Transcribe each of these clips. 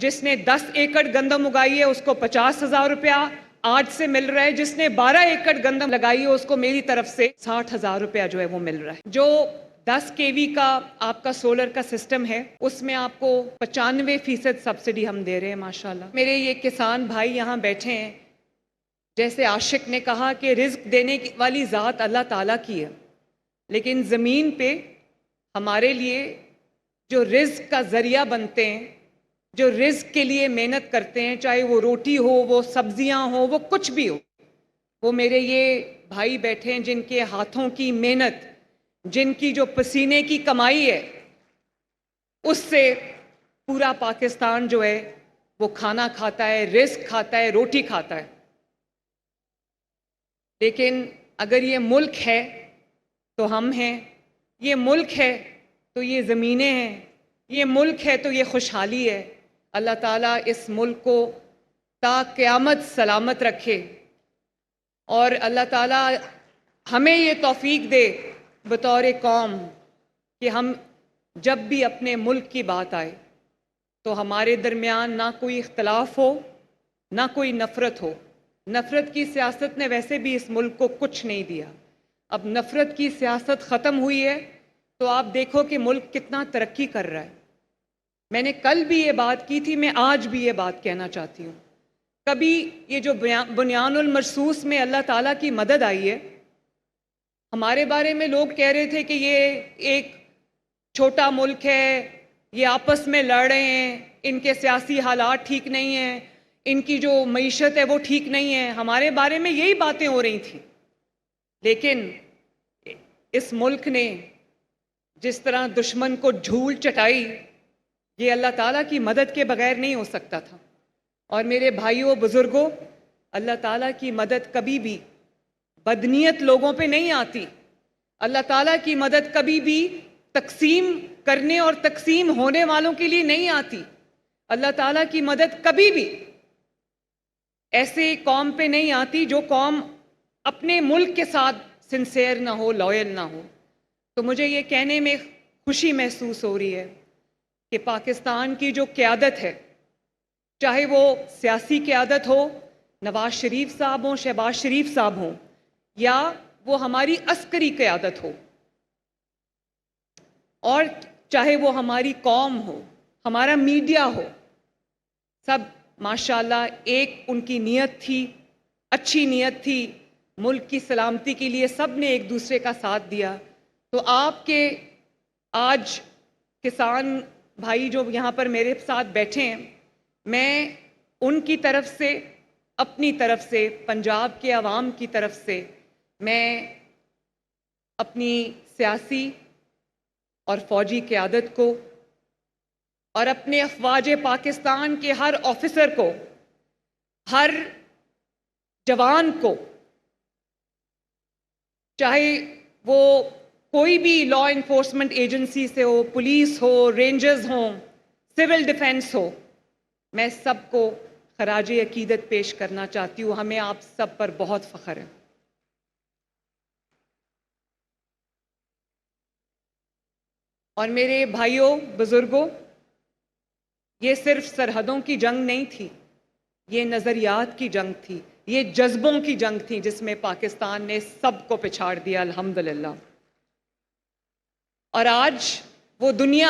جس نے 10 ایکڑ گندم اگائی ہے اس کو 50,000 روپیہ آج سے مل رہا ہے، جس نے 12 ایکڑ گندم لگائی ہے اس کو میری طرف سے 60,000 روپیہ جو ہے وہ مل رہا ہے۔ جو 10 kV کا آپ کا سولر کا سسٹم ہے اس میں آپ کو 95% سبسڈی ہم دے رہے ہیں ماشاءاللہ۔ میرے یہ کسان بھائی یہاں بیٹھے ہیں، جیسے عاشق نے کہا کہ رزق دینے والی ذات اللہ تعالیٰ کی ہے، لیکن زمین پہ ہمارے لیے جو رزق کا ذریعہ بنتے ہیں، جو رزق کے لیے محنت کرتے ہیں، چاہے وہ روٹی ہو، وہ سبزیاں ہوں، وہ کچھ بھی ہو، وہ میرے یہ بھائی بیٹھے ہیں جن کے ہاتھوں کی محنت، جن کی جو پسینے کی کمائی ہے، اس سے پورا پاکستان جو ہے وہ کھانا کھاتا ہے، رزق کھاتا ہے، روٹی کھاتا ہے۔ لیکن اگر یہ ملک ہے تو ہم ہیں، یہ ملک ہے تو یہ زمینیں ہیں، یہ ملک ہے تو یہ خوشحالی ہے۔ اللہ تعالیٰ اس ملک کو تا قیامت سلامت رکھے، اور اللہ تعالیٰ ہمیں یہ توفیق دے بطور قوم کہ ہم جب بھی اپنے ملک کی بات آئے تو ہمارے درمیان نہ کوئی اختلاف ہو، نہ کوئی نفرت ہو۔ نفرت کی سیاست نے ویسے بھی اس ملک کو کچھ نہیں دیا، اب نفرت کی سیاست ختم ہوئی ہے تو آپ دیکھو کہ ملک کتنا ترقی کر رہا ہے۔ میں نے کل بھی یہ بات کی تھی، میں آج بھی یہ بات کہنا چاہتی ہوں، کبھی یہ جو بنیان المرصوص میں اللہ تعالیٰ کی مدد آئی ہے، ہمارے بارے میں لوگ کہہ رہے تھے کہ یہ ایک چھوٹا ملک ہے، یہ آپس میں لڑ رہے ہیں، ان کے سیاسی حالات ٹھیک نہیں ہیں، ان کی جو معیشت ہے وہ ٹھیک نہیں ہے، ہمارے بارے میں یہی باتیں ہو رہی تھیں۔ لیکن اس ملک نے جس طرح دشمن کو دھول چٹائی، یہ اللہ تعالیٰ کی مدد کے بغیر نہیں ہو سکتا تھا۔ اور میرے بھائیوں بزرگوں، اللہ تعالیٰ کی مدد کبھی بھی بدنیت لوگوں پہ نہیں آتی، اللہ تعالیٰ کی مدد کبھی بھی تقسیم کرنے اور تقسیم ہونے والوں کے لیے نہیں آتی، اللہ تعالیٰ کی مدد کبھی بھی ایسے قوم پہ نہیں آتی جو قوم اپنے ملک کے ساتھ سنسیئر نہ ہو، لائل نہ ہو۔ تو مجھے یہ کہنے میں خوشی محسوس ہو رہی ہے کہ پاکستان کی جو قیادت ہے، چاہے وہ سیاسی قیادت ہو، نواز شریف صاحب ہوں، شہباز شریف صاحب ہوں، یا وہ ہماری عسکری قیادت ہو، اور چاہے وہ ہماری قوم ہو، ہمارا میڈیا ہو، سب ماشاءاللہ ایک ان کی نیت تھی، اچھی نیت تھی، ملک کی سلامتی کے لیے سب نے ایک دوسرے کا ساتھ دیا۔ تو آپ کے آج کسان بھائی جو یہاں پر میرے ساتھ بیٹھے ہیں، میں ان کی طرف سے، اپنی طرف سے، پنجاب کے عوام کی طرف سے، میں اپنی سیاسی اور فوجی قیادت کو اور اپنے افواج پاکستان کے ہر آفیسر کو، ہر جوان کو، چاہے وہ کوئی بھی لا انفورسمنٹ ایجنسی سے ہو، پولیس ہو، رینجرز ہوں، سول ڈیفنس ہو، میں سب کو خراج عقیدت پیش کرنا چاہتی ہوں۔ ہمیں آپ سب پر بہت فخر ہے۔ اور میرے بھائیوں بزرگوں، یہ صرف سرحدوں کی جنگ نہیں تھی، یہ نظریات کی جنگ تھی، یہ جذبوں کی جنگ تھی، جس میں پاکستان نے سب کو پچھاڑ دیا الحمدللہ۔ اور آج وہ دنیا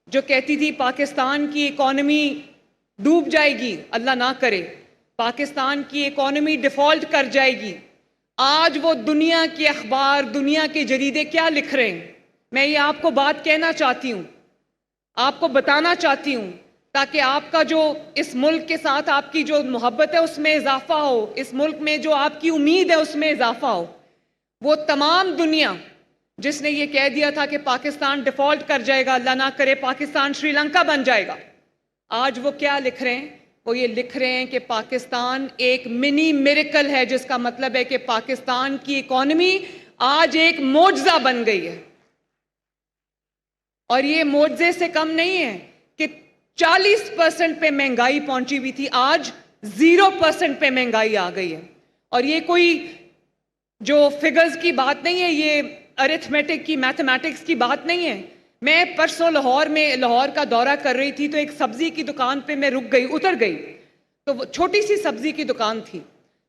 جو کہتی تھی پاکستان کی اکانومی ڈوب جائے گی، اللہ نہ کرے، پاکستان کی اکانومی ڈیفالٹ کر جائے گی، آج وہ دنیا کے اخبار، دنیا کے جریدے کیا لکھ رہے ہیں؟ میں یہ آپ کو بات کہنا چاہتی ہوں، آپ کو بتانا چاہتی ہوں، تاکہ آپ کا جو اس ملک کے ساتھ آپ کی جو محبت ہے اس میں اضافہ ہو، اس ملک میں جو آپ کی امید ہے اس میں اضافہ ہو۔ وہ تمام دنیا جس نے یہ کہہ دیا تھا کہ پاکستان ڈیفالٹ کر جائے گا، اللہ نہ کرے پاکستان شری لنکا بن جائے گا، آج وہ کیا لکھ رہے ہیں؟ وہ یہ لکھ رہے ہیں کہ پاکستان ایک منی میریکل ہے، جس کا مطلب ہے کہ پاکستان کی اکانومی آج ایک معجزہ بن گئی ہے۔ اور یہ معجزے سے کم نہیں ہے کہ 40% پہ مہنگائی پہنچی ہوئی تھی، آج 0% پہ مہنگائی آ گئی ہے۔ اور یہ کوئی جو فگرز کی بات نہیں ہے، یہ ارتھمیٹک کی، میتھمیٹکس کی بات نہیں ہے، میں پرسوں لاہور کا دورہ کر رہی تھی تو ایک سبزی کی دکان پہ میں اتر گئی، تو وہ چھوٹی سی سبزی کی دکان تھی،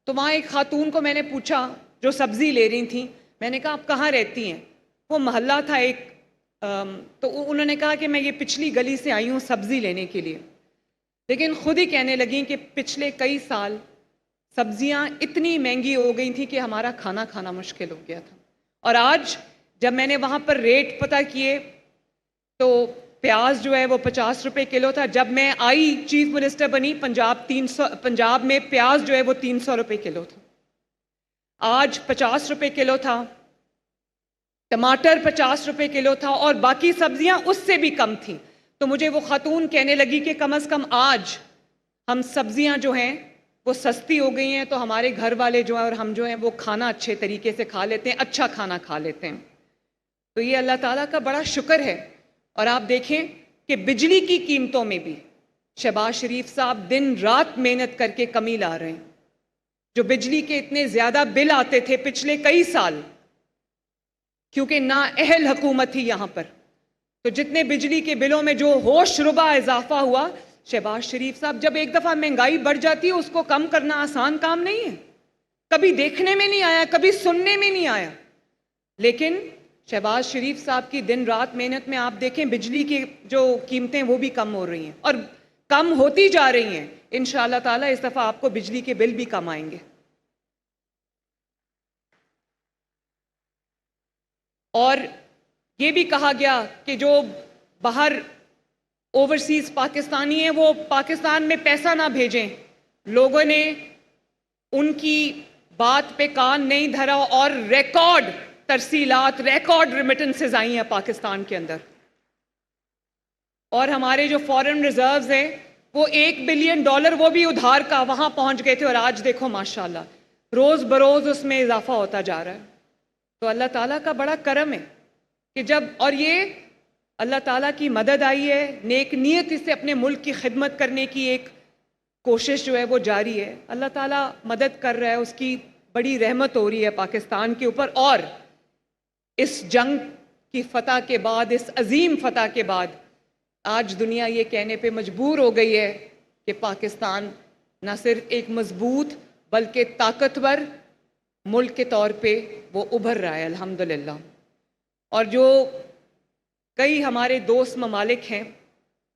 تو وہاں ایک خاتون کو میں نے پوچھا جو سبزی لے رہی تھیں، میں نے کہا آپ کہاں رہتی ہیں؟ وہ محلہ تھا ایک، تو انہوں نے کہا کہ میں یہ پچھلی گلی سے آئی ہوں سبزی لینے کے لیے، لیکن خود ہی کہنے لگیں کہ پچھلے کئی سال سبزیاں اتنی مہنگی ہو گئی تھیں کہ ہمارا کھانا کھانا مشکل ہو گیا تھا، اور آج جب میں نے وہاں پر ریٹ پتہ کیے تو پیاز جو ہے وہ 50 روپے کلو تھا، جب میں آئی چیف منسٹر بنی پنجاب میں پیاز جو ہے وہ 300 روپے کلو تھا، آج 50 روپے کلو تھا، ٹماٹر 50 روپے کلو تھا، اور باقی سبزیاں اس سے بھی کم تھیں۔ تو مجھے وہ خاتون کہنے لگی کہ کم از کم آج ہم سبزیاں جو ہیں وہ سستی ہو گئی ہیں، تو ہمارے گھر والے جو ہیں اور ہم جو ہیں وہ کھانا اچھے طریقے سے کھا لیتے ہیں، اچھا کھانا کھا لیتے ہیں۔ تو یہ اللہ تعالیٰ کا بڑا شکر ہے۔ اور آپ دیکھیں کہ بجلی کی قیمتوں میں بھی شہباز شریف صاحب دن رات محنت کر کے کمی لا رہے ہیں۔ جو بجلی کے اتنے زیادہ بل آتے تھے پچھلے کئی سال، کیونکہ نااہل حکومت تھی یہاں پر، تو جتنے بجلی کے بلوں میں جو ہوش ربا اضافہ ہوا، شہباز شریف صاحب، جب ایک دفعہ مہنگائی بڑھ جاتی ہے اس کو کم کرنا آسان کام نہیں ہے، کبھی دیکھنے میں نہیں آیا، کبھی سننے میں نہیں آیا، لیکن شہباز شریف صاحب کی دن رات محنت میں آپ دیکھیں بجلی کی جو قیمتیں وہ بھی کم ہو رہی ہیں اور کم ہوتی جا رہی ہیں۔ انشاءاللہ تعالیٰ اس دفعہ آپ کو بجلی کے بل بھی کم آئیں گے۔ اور یہ بھی کہا گیا کہ جو باہر اوورسیز پاکستانی ہیں وہ پاکستان میں پیسہ نہ بھیجیں، لوگوں نے ان کی بات پہ کان نہیں دھرا اور ریکارڈ ترسیلات، ریکارڈ ریمیٹنسز آئی ہیں پاکستان کے اندر، اور ہمارے جو فارن ریزروز ہیں وہ $1 بلین وہ بھی ادھار کا وہاں پہنچ گئے تھے، اور آج دیکھو ماشاءاللہ روز بروز اس میں اضافہ ہوتا جا رہا ہے۔ تو اللہ تعالیٰ کا بڑا کرم ہے کہ جب، اور یہ اللہ تعالیٰ کی مدد آئی ہے، نیک نیت سے اپنے ملک کی خدمت کرنے کی ایک کوشش جو ہے وہ جاری ہے، اللہ تعالیٰ مدد کر رہا ہے، اس کی بڑی رحمت ہو رہی ہے پاکستان کے اوپر۔ اور اس جنگ کی فتح کے بعد، اس عظیم فتح کے بعد، آج دنیا یہ کہنے پہ مجبور ہو گئی ہے کہ پاکستان نہ صرف ایک مضبوط بلکہ طاقتور ملک کے طور پہ وہ ابھر رہا ہے الحمدللہ۔ اور جو کئی ہمارے دوست ممالک ہیں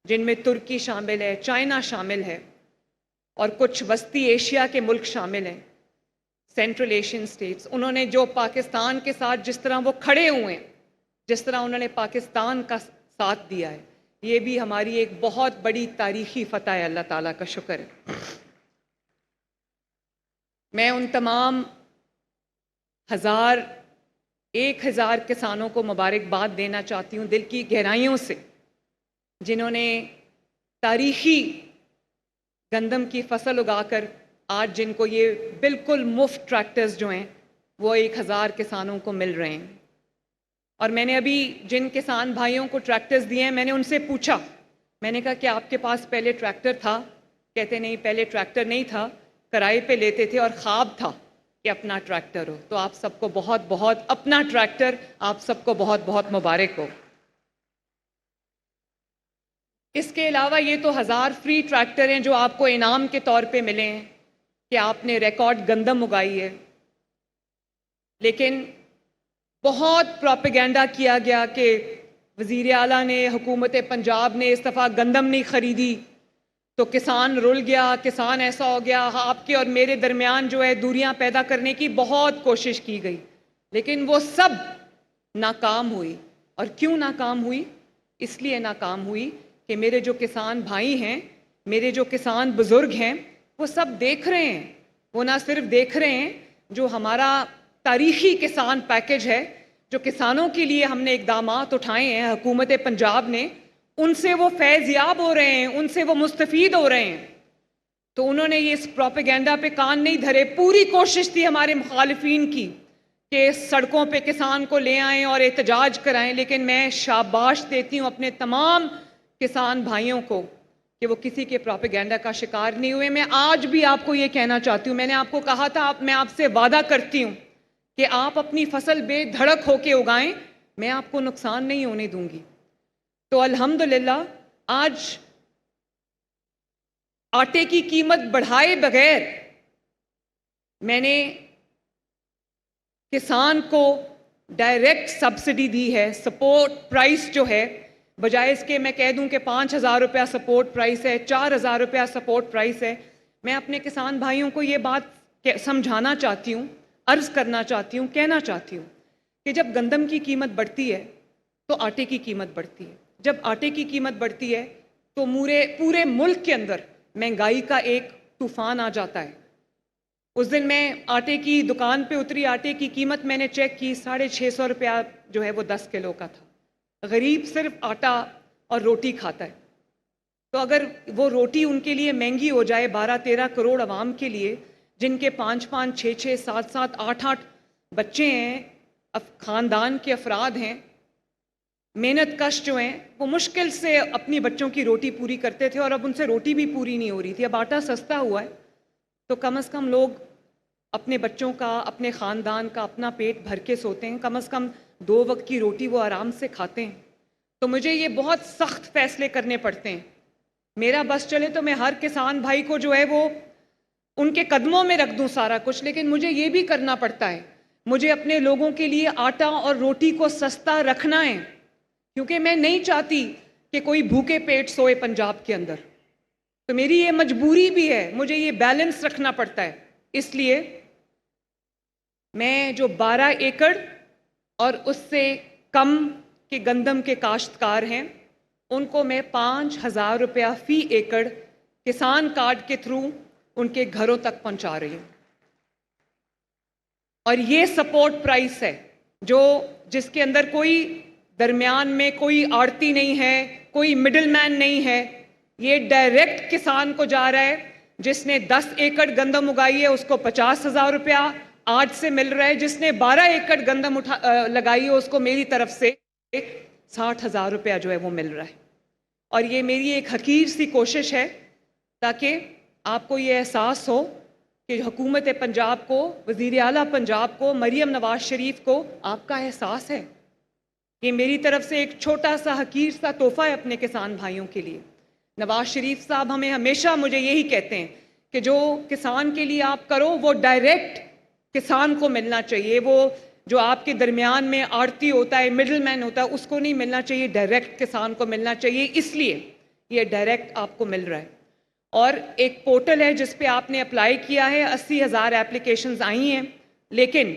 جن میں ترکی شامل ہے، چائنا شامل ہے، اور کچھ وسطی ایشیا کے ملک شامل ہیں، سینٹرل ایشین سٹیٹس، انہوں نے جو پاکستان کے ساتھ جس طرح وہ کھڑے ہوئے ہیں، جس طرح انہوں نے پاکستان کا ساتھ دیا ہے، یہ بھی ہماری ایک بہت بڑی تاریخی فتح ہے، اللہ تعالیٰ کا شکر ہے۔ میں ان تمام 1000 کسانوں کو مبارکباد دینا چاہتی ہوں دل کی گہرائیوں سے، جنہوں نے تاریخی گندم کی فصل اگا کر آج جن کو یہ بالکل مفت ٹریکٹرز جو ہیں وہ 1000 کسانوں کو مل رہے ہیں۔ اور میں نے ابھی جن کسان بھائیوں کو ٹریکٹرز دیے ہیں، میں نے ان سے پوچھا، میں نے کہا کہ آپ کے پاس پہلے ٹریکٹر تھا؟ کہتے نہیں، پہلے ٹریکٹر نہیں تھا، کرائے پہ لیتے تھے اور خواب تھا کہ اپنا ٹریکٹر ہو۔ تو آپ سب کو بہت بہت، اپنا ٹریکٹر، آپ سب کو بہت بہت مبارک ہو۔ اس کے علاوہ یہ تو 1000 فری ٹریکٹر ہیں جو آپ کو انعام کے طور پہ ملے ہیں کہ آپ نے ریکارڈ گندم اگائی ہے، لیکن بہت پروپیگنڈا کیا گیا کہ وزیر اعلیٰ نے، حکومت پنجاب نے اس دفعہ گندم نہیں خریدی تو کسان رل گیا، کسان ایسا ہو گیا۔ آپ کے اور میرے درمیان جو ہے دوریاں پیدا کرنے کی بہت کوشش کی گئی، لیکن وہ سب ناکام ہوئی۔ اور کیوں ناکام ہوئی؟ اس لیے ناکام ہوئی کہ میرے جو کسان بھائی ہیں، میرے جو کسان بزرگ ہیں، وہ سب دیکھ رہے ہیں، وہ نہ صرف دیکھ رہے ہیں، جو ہمارا تاریخی کسان پیکج ہے، جو کسانوں کے لیے ہم نے اقدامات اٹھائے ہیں حکومت پنجاب نے، ان سے وہ فیض یاب ہو رہے ہیں، ان سے وہ مستفید ہو رہے ہیں۔ تو انہوں نے یہ اس پروپیگنڈا پہ کان نہیں دھرے۔ پوری کوشش تھی ہمارے مخالفین کی کہ سڑکوں پہ کسان کو لے آئیں اور احتجاج کرائیں، لیکن میں شاباش دیتی ہوں اپنے تمام کسان بھائیوں کو کہ وہ کسی کے پروپیگنڈا کا شکار نہیں ہوئے۔ میں آج بھی آپ کو یہ کہنا چاہتی ہوں، میں نے آپ کو کہا تھا، میں آپ سے وعدہ کرتی ہوں کہ آپ اپنی فصل بے دھڑک ہو کے اگائیں، میں آپ کو نقصان نہیں ہونے دوں گی۔ تو الحمدللہ آج آٹے کی قیمت بڑھائے بغیر میں نے کسان کو ڈائریکٹ سبسڈی دی ہے. سپورٹ پرائس جو ہے، بجائے اس کے میں کہہ دوں کہ 5,000 روپیہ سپورٹ پرائس ہے، 4,000 روپیہ سپورٹ پرائس ہے، میں اپنے کسان بھائیوں کو یہ بات سمجھانا چاہتی ہوں، عرض کرنا چاہتی ہوں، کہنا چاہتی ہوں کہ جب گندم کی قیمت بڑھتی ہے تو آٹے کی قیمت بڑھتی ہے. جب آٹے کی قیمت بڑھتی ہے تو پورے ملک کے اندر مہنگائی کا ایک طوفان آ جاتا ہے. اس دن میں آٹے کی دکان پہ اتری، آٹے کی قیمت میں نے چیک کی، 650 روپیہ جو ہے وہ 10 کلو کا تھا. غریب صرف آٹا اور روٹی کھاتا ہے، تو اگر وہ روٹی ان کے لیے مہنگی ہو جائے 12-13 کروڑ عوام کے لیے، جن کے 5-5 6-6 7-7 8-8 بچے ہیں، خاندان کے افراد ہیں، محنت کش جو ہیں، وہ مشکل سے اپنی بچوں کی روٹی پوری کرتے تھے، اور اب ان سے روٹی بھی پوری نہیں ہو رہی تھی. اب آٹا سستا ہوا ہے تو کم از کم لوگ اپنے بچوں کا، اپنے خاندان کا اپنا پیٹ بھر کے سوتے ہیں، کم از کم 2 وقت کی روٹی وہ آرام سے کھاتے ہیں. تو مجھے یہ بہت سخت فیصلے کرنے پڑتے ہیں. میرا بس چلے تو میں ہر کسان بھائی کو جو ہے وہ ان کے قدموں میں رکھ دوں سارا کچھ، لیکن مجھے یہ بھی کرنا پڑتا ہے. مجھے اپنے لوگوں کے لیے آٹا اور روٹی کو سستا رکھنا ہے، کیونکہ میں نہیں چاہتی کہ کوئی بھوکے پیٹ سوئے پنجاب کے اندر. تو میری یہ مجبوری بھی ہے، مجھے یہ بیلنس رکھنا پڑتا ہے. اس لیے میں جو 12 ایکڑ اور اس سے کم کے گندم کے کاشتکار ہیں، ان کو میں 5,000 روپیہ فی ایکڑ کسان کارڈ کے تھرو ان کے گھروں تک پہنچا رہی ہوں. اور یہ سپورٹ پرائس ہے جس کے اندر کوئی درمیان میں کوئی آڑتی نہیں ہے، کوئی مڈل مین نہیں ہے. یہ ڈائریکٹ کسان کو جا رہا ہے. جس نے 10 ایکڑ گندم اگائی ہے اس کو 50,000 روپیہ آج سے مل رہا ہے. جس نے 12 ایکڑ گندم لگائی ہے اس کو میری طرف سے 60,000 روپیہ جو ہے وہ مل رہا ہے. اور یہ میری ایک حقیر سی کوشش ہے تاکہ آپ کو یہ احساس ہو کہ حکومت پنجاب کو، وزیر اعلیٰ پنجاب کو، مریم نواز شریف کو آپ کا احساس ہے. یہ میری طرف سے ایک چھوٹا سا حقیر سا تحفہ ہے اپنے کسان بھائیوں کے لیے. نواز شریف صاحب ہمیں ہمیشہ مجھے یہی کہتے ہیں کہ جو کسان کے لیے آپ کرو وہ ڈائریکٹ کسان کو ملنا چاہیے. وہ جو آپ کے درمیان میں آڑتی ہوتا ہے، مڈل مین ہوتا ہے، اس کو نہیں ملنا چاہیے، ڈائریکٹ کسان کو ملنا چاہیے. اس لیے یہ ڈائریکٹ آپ کو مل رہا ہے. اور ایک پورٹل ہے جس پہ آپ نے اپلائی کیا ہے، 80,000 اپلیکیشنز آئی ہیں. لیکن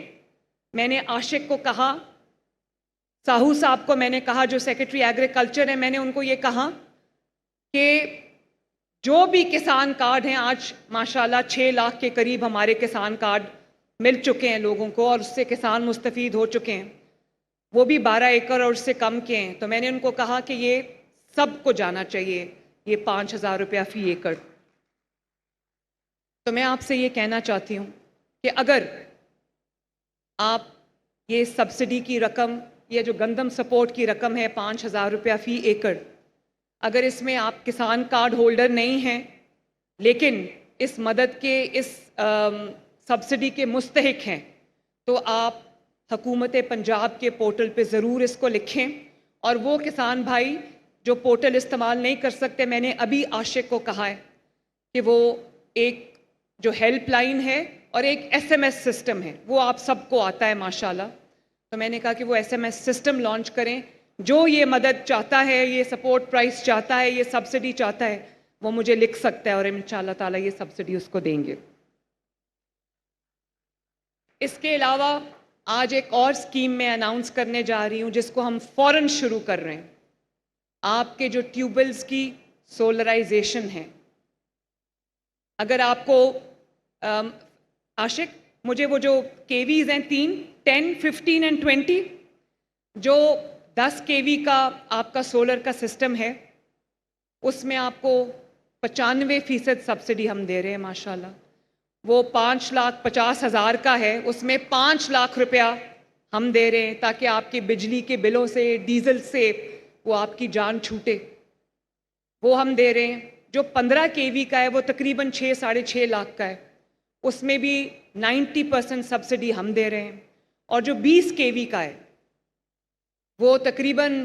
میں نے عاشق کو کہا، ساہو صاحب کو میں نے کہا جو سیکرٹری ایگریکلچر ہے، میں نے ان کو یہ کہا کہ جو بھی کسان کارڈ ہیں، آج ماشاءاللہ 6 لاکھ کے قریب ہمارے کسان کارڈ مل چکے ہیں لوگوں کو، اور اس سے کسان مستفید ہو چکے ہیں، وہ بھی 12 ایکڑ اور اس سے کم کے ہیں. تو میں نے ان کو کہا کہ یہ سب کو جانا چاہیے، یہ 5,000 روپیہ فی ایکڑ. تو میں آپ سے یہ کہنا چاہتی ہوں کہ اگر آپ یہ سبسڈی کی رقم، یہ جو گندم سپورٹ کی رقم ہے 5,000 روپیہ فی ایکڑ، اگر اس میں آپ کسان کارڈ ہولڈر نہیں ہیں لیکن اس مدد کے، اس سبسڈی کے مستحق ہیں، تو آپ حکومت پنجاب کے پورٹل پہ ضرور اس کو لکھیں. اور وہ کسان بھائی جو پورٹل استعمال نہیں کر سکتے، میں نے ابھی عاشق کو کہا ہے کہ وہ ایک جو ہیلپ لائن ہے اور ایک SMS سسٹم ہے، وہ آپ سب کو آتا ہے ماشاءاللہ. تو میں نے کہا کہ وہ SMS سسٹم لانچ کریں. جو یہ مدد چاہتا ہے، یہ سپورٹ پرائس چاہتا ہے، یہ سبسڈی چاہتا ہے، وہ مجھے لکھ سکتا ہے اور انشاءاللہ تعالیٰ یہ سبسڈی اس کو دیں گے. اس کے علاوہ آج ایک اور اسکیم میں اناؤنس کرنے جا رہی ہوں جس کو ہم فوراً شروع کر رہے ہیں. آپ کے جو ٹیوبلز کی سولرائزیشن ہے، اگر آپ کو عاشق مجھے وہ جو KVs ہیں 3 10 15 اینڈ 20، جو 10 KV کا آپ کا سولر کا سسٹم ہے، اس میں آپ کو 95% سبسڈی ہم دے رہے ہیں ماشاءاللہ. وہ 5,50,000 کا ہے، اس میں 5 لاکھ روپیہ ہم دے رہے ہیں تاکہ آپ کے بجلی کے بلوں سے، ڈیزل سے وہ آپ کی جان چھوٹے. وہ ہم دے رہے ہیں. جو 15 KV کا ہے وہ تقریباً 6-6.5 لاکھ کا ہے، اس میں بھی 90% سبسڈی ہم دے رہے ہیں. اور جو 20 KV کا ہے وہ تقریباً